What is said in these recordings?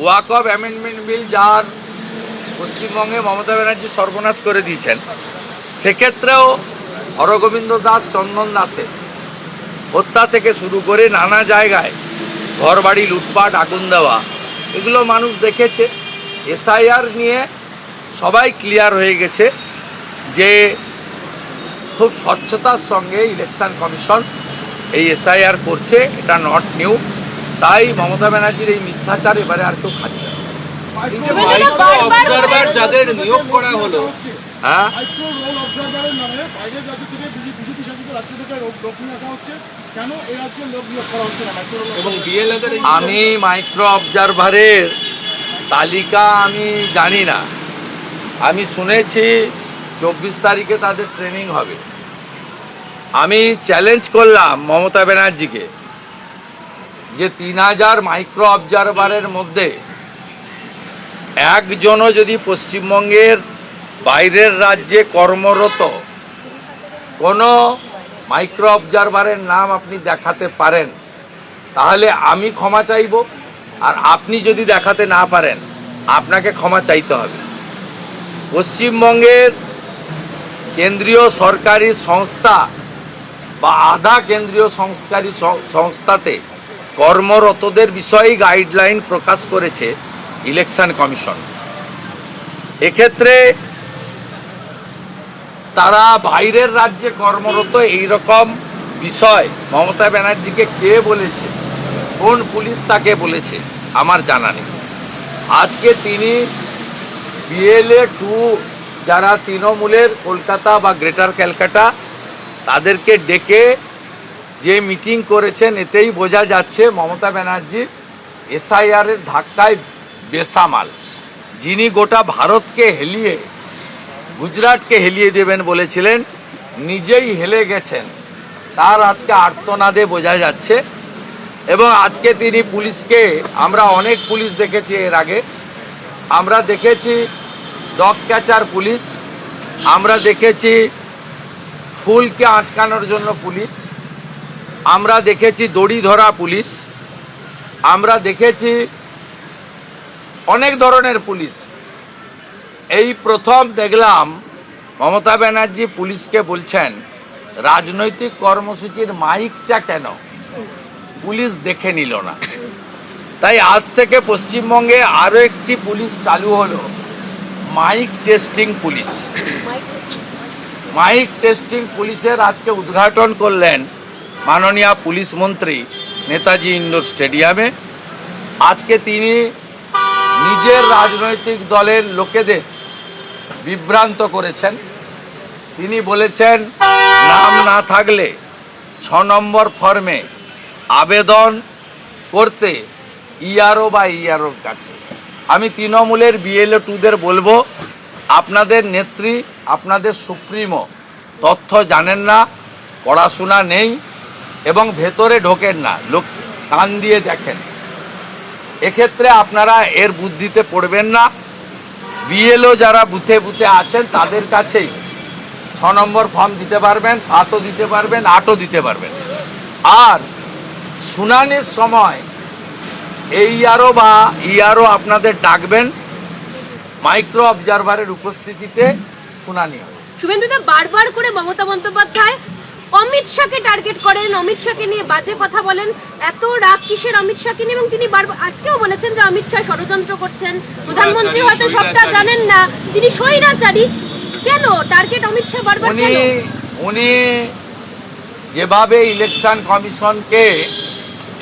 ওয়াকফ amendment bill যার পশ্চিমবঙ্গে মমতা ব্যানার্জি সর্বনাশ করে দিয়েছেন, সেক্ষেত্রেও হরগোবিন্দ দাস, চন্দন দাসের হত্যা থেকে শুরু করে নানা জায়গায় ঘরবাড়ি লুটপাট, আগুন দেওয়া, এগুলো মানুষ দেখেছে। এসআইআর নিয়ে সবাই ক্লিয়ার হয়ে গেছে যে খুব স্বচ্ছতার সঙ্গে ইলেকশন কমিশন এই এসআইআর করছে, এটা নট নিউ। তাই মমতা ব্যানার্জির এই মিথ্যাচার এবারে আর কেউ খাচ্ছে না। যাদের নিয়োগ করা হলো, হ্যাঁ, আমি মাইক্রো অবজারভারের তালিকা আমি জানি না। আমি শুনেছি 24 তারিখে তাদের ট্রেনিং হবে। আমি চ্যালেঞ্জ করলাম মমতা ব্যানার্জিকে যে 3000 মাইক্রো অবজারভারের মধ্যে একজনও যদি পশ্চিমবঙ্গের বাইরের রাজ্যে কর্মরত কোনো মাইক্রো অবজারভারের নাম আপনি দেখাতে পারেন, তাহলে আমি ক্ষমা চাইব। আর আপনি যদি দেখাতে না পারেন, আপনাকে ক্ষমা চাইতে হবে। পশ্চিমবঙ্গের কেন্দ্রীয় সরকারি সংস্থা বা আধা কেন্দ্রীয় সরকারি সংস্থাতে কর্মরতদের বিষয়েই গাইডলাইন প্রকাশ করেছে ইলেকশন কমিশন। এক্ষেত্রে তারা বাইরের রাজ্যে কর্মরত এই রকম বিষয় মমতা ব্যানার্জিকে কে বলেছে, কোন পুলিশ তাকে বলেছে আমার জানা নেই। আজকে তিনি বিএলএ 2 যারা তৃণমূলের কলকাতা বা গ্রেটার ক্যালকাটা, তাদেরকে ডেকে যে মিটিং করেছেন, এতেই বোঝা যাচ্ছে মমতা ব্যানার্জি এসআইআরের ধাক্কায় বেসামাল। যিনি গোটা ভারতকে হেলিয়ে গুজরাটকে হেলিয়ে দেবেন বলেছিলেন, নিজেই হেলে গেছেন, তার আজকে আর্তনাদে বোঝা যাচ্ছে। এবং আজকে তিনি পুলিশকে, আমরা অনেক পুলিশ দেখেছি এর আগে, আমরা দেখেছি ডগ ক্যাচার পুলিশ, আমরা দেখেছি ফুলকে আটকানোর জন্য পুলিশ, আমরা দেখেছি দড়ি ধরা পুলিশ, আমরা দেখেছি অনেক ধরনের পুলিশ। এই প্রথম দেখলাম মমতা ব্যানার্জি পুলিশকে বলছেন রাজনৈতিক কর্মসূচির মাইকটা কেন পুলিশ দেখে নিল না। তাই আজ থেকে পশ্চিমবঙ্গে আরও একটি পুলিশ চালু হলো, mic testing police. Mic testing পুলিশের আজকে উদ্ঘাটন করলেন মাননীয় পুলিশ মন্ত্রী নেতাজি ইন্ডোর স্টেডিয়ামে। আজকে তিনি নিজের রাজনৈতিক দলের লোকেদের বিভ্রান্ত করেছেন। তিনি বলেছেন নাম না থাকলে 6 নম্বর ফর্মে আবেদন করতে ইআরও বা ইআরওর কাছে। আমি তৃণমূলের বিএলএ 2দের বলবো, আপনাদের নেত্রী, আপনাদের সুপ্রিমো তথ্য জানেন না, পড়াশোনা নেই এবং ভেতরে ঢোকেন না, লোক কান দিয়ে দেখেন। এক্ষেত্রে আপনারা এর বুদ্ধিতে পড়বেন না। বিএলও যারা বুথে বুথে আছেন তাদের কাছেই 6 নম্বর ফর্ম দিতে পারবেন, 7ও দিতে পারবেন, 8ও দিতে পারবেন। আর শুনানির সময় এইআরও বা ইআরও আপনাদের ডাকবেন, মাইক্রো অবজারভারের উপস্থিতিতে শুনানি হবে। শুভেন্দুদা, বারবার করে মমতা বন্দ্যোপাধ্যায় অমিত শাহকে টার্গেট করেন, অমিত শাহকে নিয়ে বাজে কথা বলেন। এত রাগ কিসের অমিত শাহকে নিয়ে? এবং তিনি বারবার আজকেও বলেছেন যে অমিত শাহ ষড়যন্ত্র করছেন, প্রধানমন্ত্রী হয়তো সবটা জানেন না, তিনি স্বৈরাচারী। কেন টার্গেট অমিত শাহ বারবার? উনি যেভাবে ইলেকশন কমিশনকে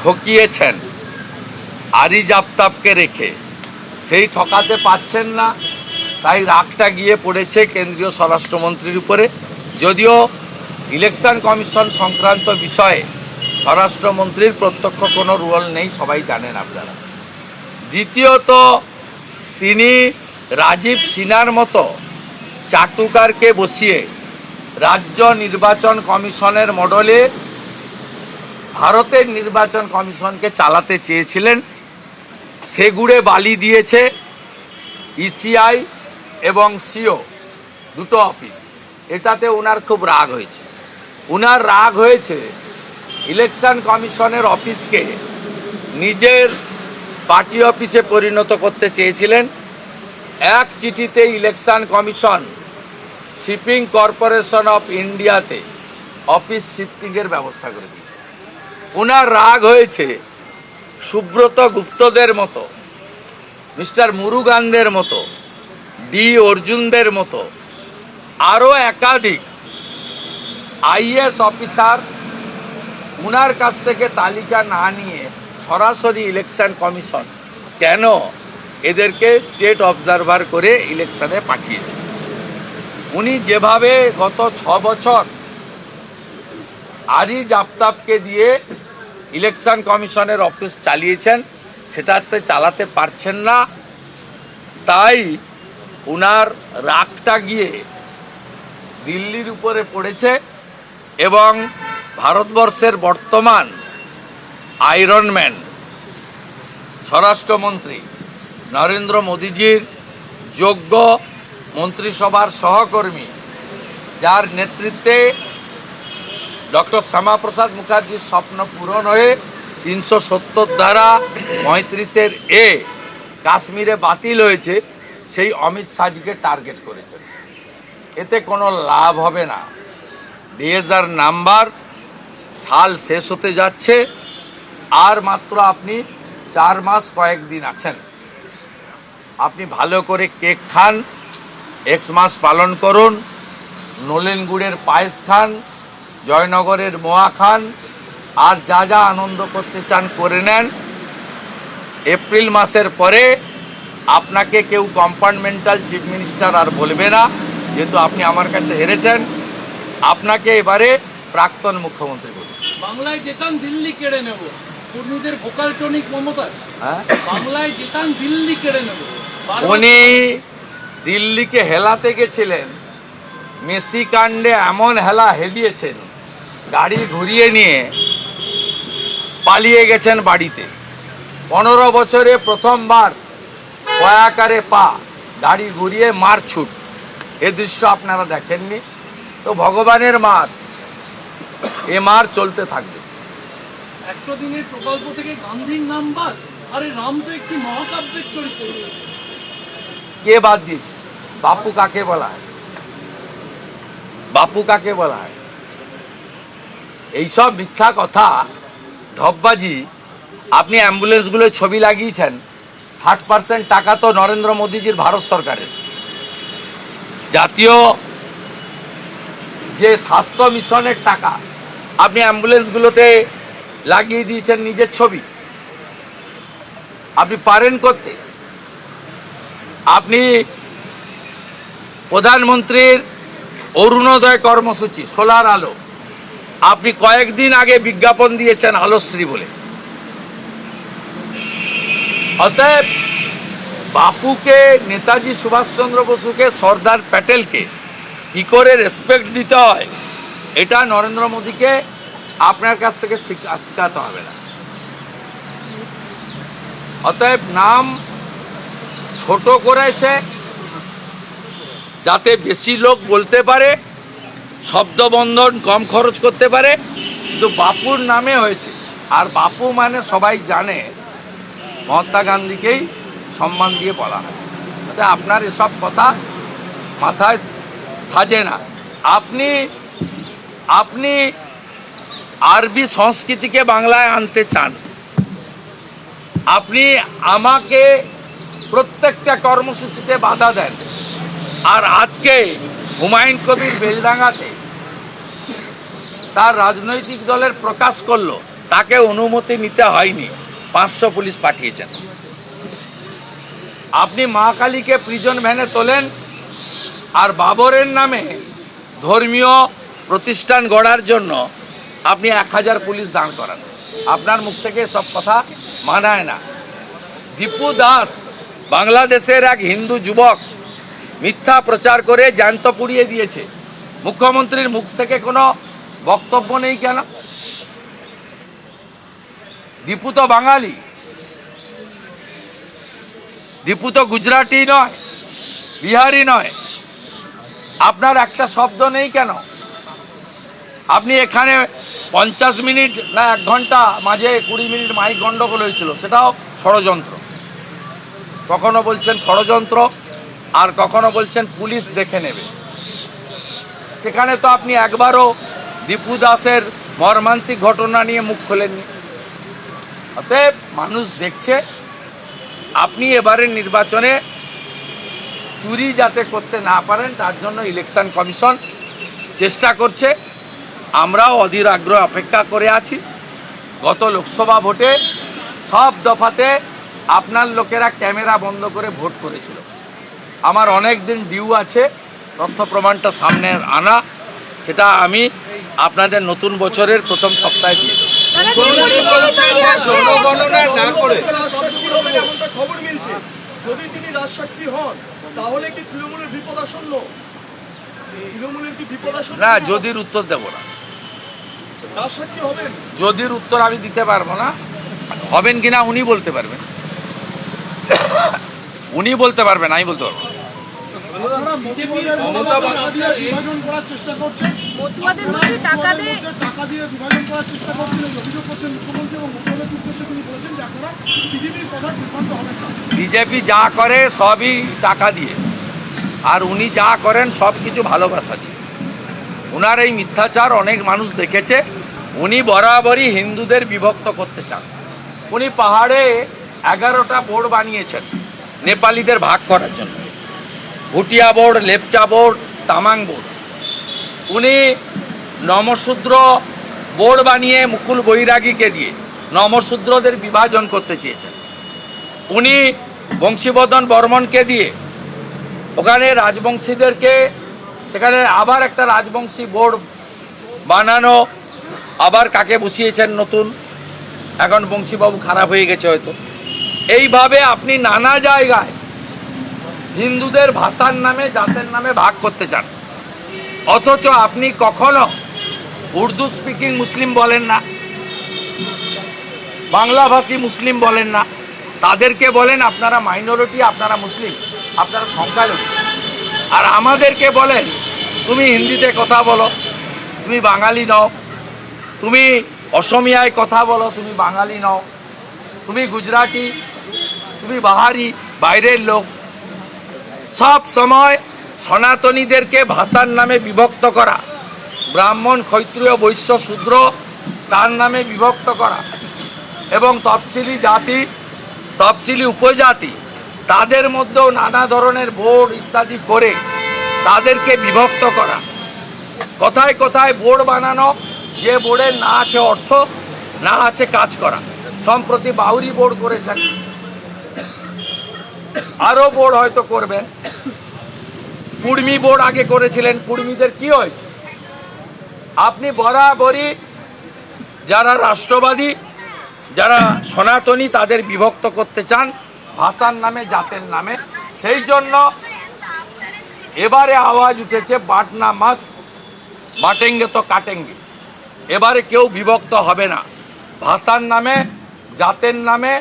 ঠকিয়েছেন আরিজ আফতাবকে রেখে, সেই ঠকাতে পাচ্ছেন না, তাই রাগটা গিয়ে পড়েছে কেন্দ্রীয় স্বরাষ্ট্রমন্ত্রীর উপরে। যদিও ইলেকশন কমিশন সংক্রান্ত বিষয়ে স্বরাষ্ট্রমন্ত্রীর প্রত্যক্ষ কোনো রোল নেই, সবাই জানেন আপনারা। দ্বিতীয়ত, তিনি রাজীব সিনহার মতো চাটুকারকে বসিয়ে রাজ্য নির্বাচন কমিশনের মডেলে ভারতের নির্বাচন কমিশনকে চালাতে চেয়েছিলেন। সেগুড়ে বালি দিয়েছে ইসিআই এবং সিও, দুটো অফিস। এটাতে ওনার খুব রাগ হয়েছে। ওনার রাগ হয়েছে ইলেকশন কমিশনের অফিসকে নিজের পার্টি অফিসে পরিণত করতে চেয়েছিলেন, এক চিঠিতে election commission shipping corporation of ইন্ডিয়াতে অফিস শিফটিংয়ের ব্যবস্থা করে দিয়েছে। ওনার রাগ হয়েছে সুব্রত গুপ্তদের মতো, মিস্টার মুরুগানদের মতো, ডি অর্জুনদের মতো আরও একাধিক আইএস অফিসার উনার কাছ থেকে তালিকা না নিয়ে সরাসরি ইলেকশন কমিশন কেন এদেরকে স্টেট অবজারভার করে ইলেকশনে পাঠিয়েছে। উনি যেভাবে গত 6 বছর আরিজ আফতাবকে দিয়ে ইলেকশন কমিশনের অফিস চালিয়েছেন, সেটাতে চালাতে পারছেন না, তাই উনার রাগটা গিয়ে দিল্লির উপরে পড়েছে এবং ভারতবর্ষের বর্তমান আয়রনম্যান স্বরাষ্ট্রমন্ত্রী নরেন্দ্র মোদীজির যোগ্য মন্ত্রিসভার সহকর্মী, যার নেতৃত্বে ডক্টর শ্যামাপ্রসাদ মুখার্জির স্বপ্ন পূরণ হয়ে 370 ধারা 35-এর এ কাশ্মীরে বাতিল হয়েছে, সেই অমিত শাহজিকে টার্গেট করেছেন। এতে কোনো লাভ হবে না। 2000 নাম্বার, সাল শেষ হতে যাচ্ছে, আর মাত্র আপনি 4 মাস কয়েকদিন আছেন। আপনি ভালো করে কেক খান, এক্সমাস পালন করুন, নলেন গুড়ের পায়েস খান, জয়নগরের মোয়া খান, আর যা যা আনন্দ করতে চান করে নেন। এপ্রিল মাসের পরে আপনাকে কেউ কম্পার্টমেন্টাল চিফ মিনিস্টার আর বলবে না, যেহেতু আপনি আমার কাছে হেরেছেন। আপনাকে এবারে প্রাক্তন মুখ্যমন্ত্রী বলুন। বাংলায় যেতাম দিল্লি কেড়ে নেব, কর্মীদের ভোকাল টনিক মমতা। হ্যাঁ, বাংলায় যেতাম দিল্লি কেড়ে নেব। উনি দিল্লিকে হেলাতে গেছিলেন, মেসি কাণ্ডে এমন হেলা হেলিয়েছেন, গাড়ি ঘুরিয়ে নিয়ে পালিয়ে গেছেন বাড়িতে। 15 বছরে প্রথমবার কয়াকারে পা, গাড়ি ঘুরিয়ে মারছুট, এ দৃশ্য আপনারা দেখেননি। তো ভগবানের মার, এ মার চলতে থাকবে। 100 দিনের প্রকল্প থেকে গান্ধীর নাম বাদ। আরে রাম তো একটি মহাকাব্যের চরিত্র। কে বাদ দিয়েছে? বাপু কাকে বলা হয়? বাপু কাকে বলা হয়? এইসব মিথ্যা কথা, ঢপবাজি। আপনি অ্যাম্বুলেন্সগুলো ছবি লাগিয়েছেন, 60% টাকা তো নরেন্দ্র মোদীজির ভারত সরকারের। জাতীয় যে স্বাস্থ্য মিশনের টাকা আপনি অ্যাম্বুলেন্সগুলোতে লাগিয়ে দিয়েছেন নিজের ছবি। আপনি পারেন করতে? আপনি প্রধানমন্ত্রীর অরুণোদয় কর্মসূচি, সোলার আলো, আপনি কয়েকদিন আগে বিজ্ঞাপন দিয়েছেন আলোশ্রী বলে। অতএব বাপুকে, নেতাজি সুভাষচন্দ্র বসুকে, সর্দার প্যাটেলকে কি করে রেসপেক্ট দিতে হয়, এটা নরেন্দ্র মোদীকে আপনার কাছ থেকে শেখাতে হবে না। অতএব নাম ছোট করেছে যাতে বেশি লোক বলতে পারে, শব্দবন্ধন কম খরচ করতে পারে, কিন্তু বাপুর নামে হয়েছে। আর বাপু মানে সবাই জানে মহাত্মা গান্ধীকেই সম্মান দিয়ে বলা হয়। তাতে আপনার এসব কথা মাথায় সাজে না। আপনি আরবি সংস্কৃতিকে বাংলায় আনতে চান। আপনি আমাকে প্রত্যেকটা কর্মসূচিতে বাধা দেন। আর আজকে হুমায়ুন কবির বেলডাঙ্গাতে তার রাজনৈতিক দলের প্রকাশ করলো, তাকে অনুমতি নিতে হয়নি, 500 পুলিশ পাঠিয়েছেন। আপনি মা কালীকে প্রিজন ভ্যানে তোলেন, আর বাবরের নামে ধর্মীয় প্রতিষ্ঠান গড়ার জন্য আপনি 1000 পুলিশ দাঁড় করান। আপনার মুখ থেকে সব কথা মানায় না। দীপু দাস বাংলাদেশের এক হিন্দু যুবক মিথ্যা প্রচার করে জ্যান্ত পুড়িয়ে দিয়েছে। মুখ্যমন্ত্রীর মুখ থেকে কোনো বক্তব্য নেই কেন? দীপু তো বাঙালি, দীপু তো গুজরাটি নয়, বিহারি নয়। আপনার একটা শব্দ নেই কেন? আপনি এখানে 50 মিনিট না 1 ঘন্টা মাঝে 20 মিনিট মাইক গন্ডগোল হয়েছিল, সেটাও ষড়যন্ত্র। কখনো বলছেন ষড়যন্ত্র, আর কখনো বলছেন পুলিশ দেখে নেবে। সেখানে তো আপনি একবারও দীপু দাসের মর্মান্তিক ঘটনা নিয়ে মুখ খোলেননি। অতএব মানুষ দেখছে আপনি এবারের নির্বাচনে চুরি যাতে করতে না পারেন তার জন্য ইলেকশন কমিশন চেষ্টা করছে। আমরাও অধীর আগ্রহ অপেক্ষা করে আছি। গত লোকসভা ভোটে সব দফাতে আপনার লোকেরা ক্যামেরা বন্ধ করে ভোট করেছিল। আমার অনেক দিন ডিউ আছে তথ্য প্রমাণটা সামনে আনা, সেটা আমি আপনাদের নতুন বছরের প্রথম সপ্তাহে দিয়ে দেব। তারা যে পরিস্থিতি তৈরি হচ্ছে, জনগণনা না করে এমনটা খবর মিলছে, যদি তিনি রাজসাক্ষী হন তাহলে কি তৃণমূলের বিপদ আসন্ন? তৃণমূলের কি বিপদ আসন্ন? না, যদির উত্তর দেব না। রাজসাক্ষী হবেন? যদির উত্তর আমি দিতে পারবো না। হবেন কিনা উনি বলতে পারবেন, উনি বলতে পারবেন, আমি বলতে পারবো না। বিভাজন করার চেষ্টা করছেন, মতুয়াদের মধ্যে টাকা দিয়ে টাকা দিয়ে বিভাজন করার চেষ্টা করছেন, অভিযোগ করছেন মুখ্যমন্ত্রী এবং মুখ্যমন্ত্রীর উদ্দেশ্যে তিনি বলেছেন যে আপনারা বিজেপির প্রধান বিভ্রান্ত হবেন না। বিজেপি যা করে সবই টাকা দিয়ে, আর উনি যা করেন সব কিছু ভালোবাসা দিয়ে। ওনার এই মিথ্যাচার অনেক মানুষ দেখেছে। উনি বরাবরই হিন্দুদের বিভক্ত করতে চান। উনি পাহাড়ে 11টা বোর্ড বানিয়েছেন নেপালিদের ভাগ করার জন্য, Bhutia board, Lepcha board, Tamang board. উনি নমশূদ্র বোর্ড বানিয়ে মুকুল বৈরাগীকে দিয়ে নমশূদ্রদের বিভাজন করতে চেয়েছেন। উনি বংশীবদন বর্মনকে দিয়ে ওখানে রাজবংশীদেরকে, সেখানে আবার একটা রাজবংশী বোর্ড বানানো, আবার কাকে বসিয়েছেন নতুন, এখন বংশীবাবু খারাপ হয়ে গেছে হয়তো। এইভাবে আপনি নানা জায়গায় হিন্দুদের ভাষার নামে, জাতের নামে ভাগ করতে চান, অথচ আপনি কখনো উর্দু স্পিকিং মুসলিম বলেন না, বাংলাভাষী মুসলিম বলেন না। তাদেরকে বলেন আপনারা মাইনরিটি, আপনারা মুসলিম, আপনারা সংখ্যালঘু। আর আমাদেরকে বলেন তুমি হিন্দিতে কথা বলো, তুমি বাঙালি নও, তুমি অসমিয়ায় কথা বলো, তুমি বাঙালি নও, তুমি গুজরাটি, তুমি বাহারি, বাইরের লোক। সব সময় সনাতনীদেরকে ভাষার নামে বিভক্ত করা, ব্রাহ্মণ, ক্ষত্রিয়, বৈশ্য, শূদ্র তার নামে বিভক্ত করা, এবং তফসিলি জাতি, তফসিলি উপজাতি তাদের মধ্যেও নানা ধরনের বোর্ড ইত্যাদি করে তাদেরকে বিভক্ত করা। কোথায় কোথায় বোর্ড বানানো, যে বোর্ডের না আছে অর্থ, না আছে কাজ করা। সম্প্রতি বাউরি বোর্ড করেছেন, আরও বোর্ড হয়তো করবেন। কুর্মী বোর্ড আগে করেছিলেন, কুর্মীদের কি হয়েছে? আপনি বরাবরই যারা রাষ্ট্রবাদী, যারা সনাতনী তাদের বিভক্ত করতে চান ভাষার নামে, জাতের নামে। সেই জন্য এবারে আওয়াজ উঠেছে বাটনা মত, বাটেঙ্গে তো কাটেঙ্গে। এবারে কেউ বিভক্ত হবে না। ভাষার নামে, জাতের নামে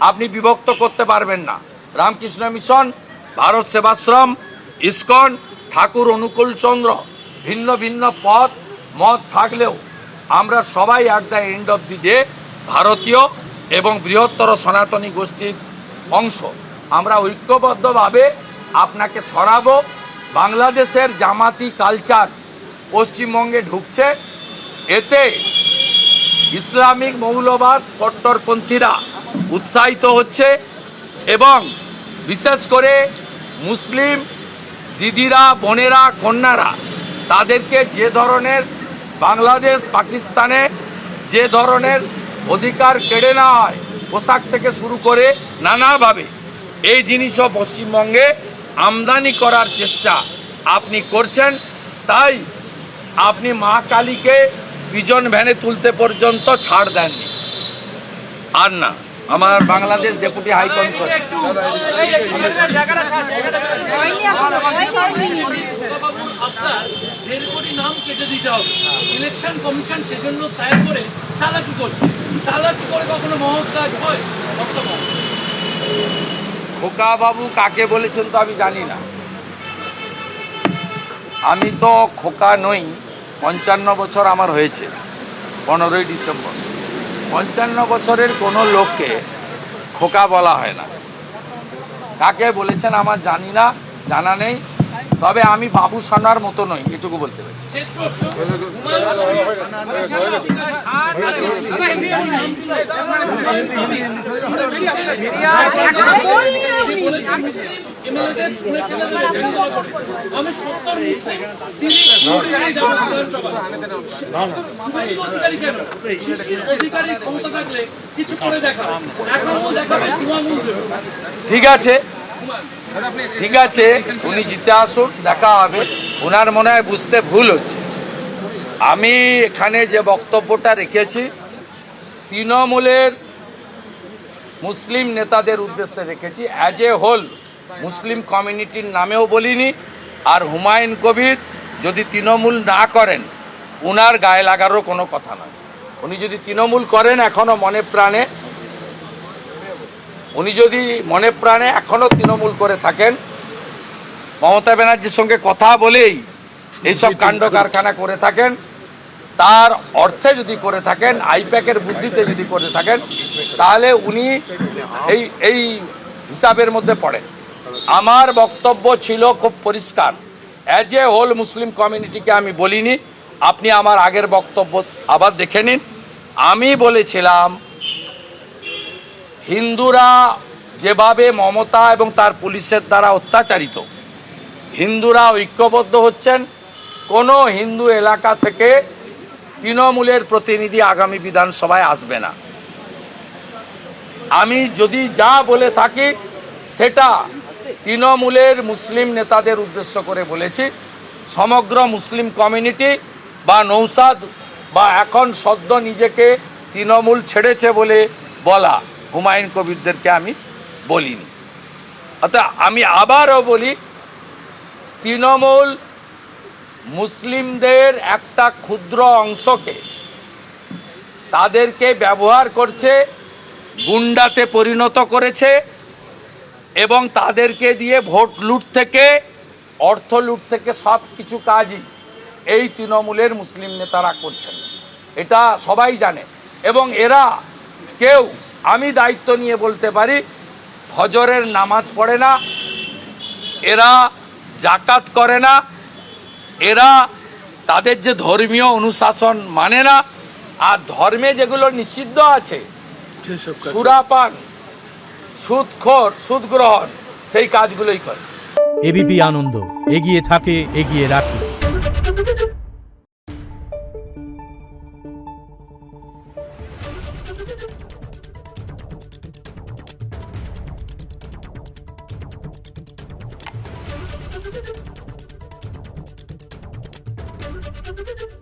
আপনি বিভক্ত করতে পারবেন না। রামকৃষ্ণ মিশন, ভারত সেবাশ্রম, ইসকন, ঠাকুর অনুকূল চন্দ্র, ভিন্ন ভিন্ন পথ মত থাকলেও আমরা সবাই at the end of the day ভারতীয় এবং বৃহত্তর সনাতনী গোষ্ঠীর অংশ। আমরা ঐক্যবদ্ধভাবে আপনাকে সরাবো। বাংলাদেশের জামাতি কালচার পশ্চিমবঙ্গে ঢুকছে, এতে ইসলামিক মৌলবাদ কট্টরপন্থীরা উৎসাহিত হচ্ছে, এবং বিশেষ করে মুসলিম দিদিরা, বোনেরা, কন্যারা তাদেরকে যে ধরনের বাংলাদেশ, পাকিস্তানে যে ধরনের অধিকার কেড়ে নেওয়া হয়, পোশাক থেকে শুরু করে নানাভাবে, এই জিনিসও পশ্চিমবঙ্গে আমদানি করার চেষ্টা আপনি করছেন। তাই আপনি মা কালীকে পিজন ভ্যানে তুলতে পর্যন্ত ছাড় দেননি। আর না, আমার বাংলাদেশ ডেপুটি হাই কমিশন আপনার 1.5 কোটি নাম কেটে দিতে হবে। ইলেকশন কমিশন সেজন্য তৈরি করে চালাকি করছে। চালাকি করে কখনো মহৎ কাজ হয়? খোকা বাবু কাকে বলেছেন তো আমি জানি না। আমি তো খোকা নই। 55 বছর আমার হয়েছে 15ই ডিসেম্বর। 55 বছরের কোনো লোককে খোকা বলা হয় না। কাকে বলেছেন আমার জানি না, জানা নেই, তবে আমি বাবু সোনার মতো নই, এটুকু বলতে পারি। শেষ প্রশ্ন, হুমায়ুন এমএলএদের ছুঁড়ে ফেলে দেবে বেঙ্গল করে। আমি 70 মুহূর্তে তিনি যাবেন বিধানসভায়। শুভেন্দু অধিকারী কেন? অধিকারী ক্ষমতা থাকলে কিছু করে দেখা, এখন তো দেখাবে তৃণমূল দেবে। ঠিক আছে, ঠিক আছে, উনি জিতে আসুন, দেখা হবে। ওনার মনে হয় বুঝতে ভুল হচ্ছে। আমি এখানে যে বক্তব্যটা রেখেছি তৃণমূলের মুসলিম নেতাদের উদ্দেশ্যে রেখেছি, অ্যাজ এ হোল মুসলিম কমিউনিটির নামেও বলিনি। আর হুমায়ুন কবির যদি তৃণমূল না করেন ওনার গায়ে লাগারও কোনো কথা নয়। উনি যদি তৃণমূল করেন এখনও মনে প্রাণে, উনি যদি মনে প্রাণে এখনও তৃণমূল করে থাকেন, মমতা ব্যানার্জির সঙ্গে কথা বলেই এইসব কাণ্ড কারখানা করে থাকেন, তার অর্থে যদি করে থাকেন, আইপ্যাকের বুদ্ধিতে যদি করে থাকেন, তাহলে উনি এই হিসাবের মধ্যে পড়েন। আমার বক্তব্য ছিল খুব পরিষ্কার, অ্যাজ এ হোল মুসলিম কমিউনিটিকে আমি বলিনি। আপনি আমার আগের বক্তব্য আবার দেখে নিন। আমি বলেছিলাম হিন্দুরা যেভাবে মমতা এবং তার পুলিশের দ্বারা অত্যাচারিত, হিন্দুরা ঐক্যবদ্ধ হচ্ছেন, কোনো হিন্দু এলাকা থেকে তৃণমূলের প্রতিনিধি আগামী বিধানসভায় আসবে না। আমি যদি যা বলে থাকি সেটা তৃণমূলের মুসলিম নেতাদের উদ্দেশ্য করে বলেছি। সমগ্র মুসলিম কমিউনিটি বা নৌসাদ বা এখন সদ্য নিজেকে তৃণমূল ছেড়েছে বলে বলা হুমায়ুন কবিরদেরকে আমি বলিনি। অর্থাৎ আমি আবারও বলি, তৃণমূল মুসলিমদের একটা ক্ষুদ্র অংশকে তাদেরকে ব্যবহার করছে, গুন্ডাতে পরিণত করেছে এবং তাদেরকে দিয়ে ভোট লুট থেকে, অর্থ লুট থেকে সব কিছু কাজই এই তৃণমূলের মুসলিম নেতারা করছেন। এটা সবাই জানে। এবং এরা কেউ, আমি দায়িত্ব নিয়ে বলতে পারি, ফজরের নামাজ পড়ে না, এরা জাকাত করে না, এরা তাদের যে ধর্মীয় অনুশাসন মানে না, আর ধর্মে যেগুলো নিষিদ্ধ আছে, সুরাপান, সুদখোর, সুদ গ্রহণ, সেই কাজগুলোই করে। এবিপি আনন্দ, এগিয়ে থাকে, এগিয়ে রাখে। Thank you.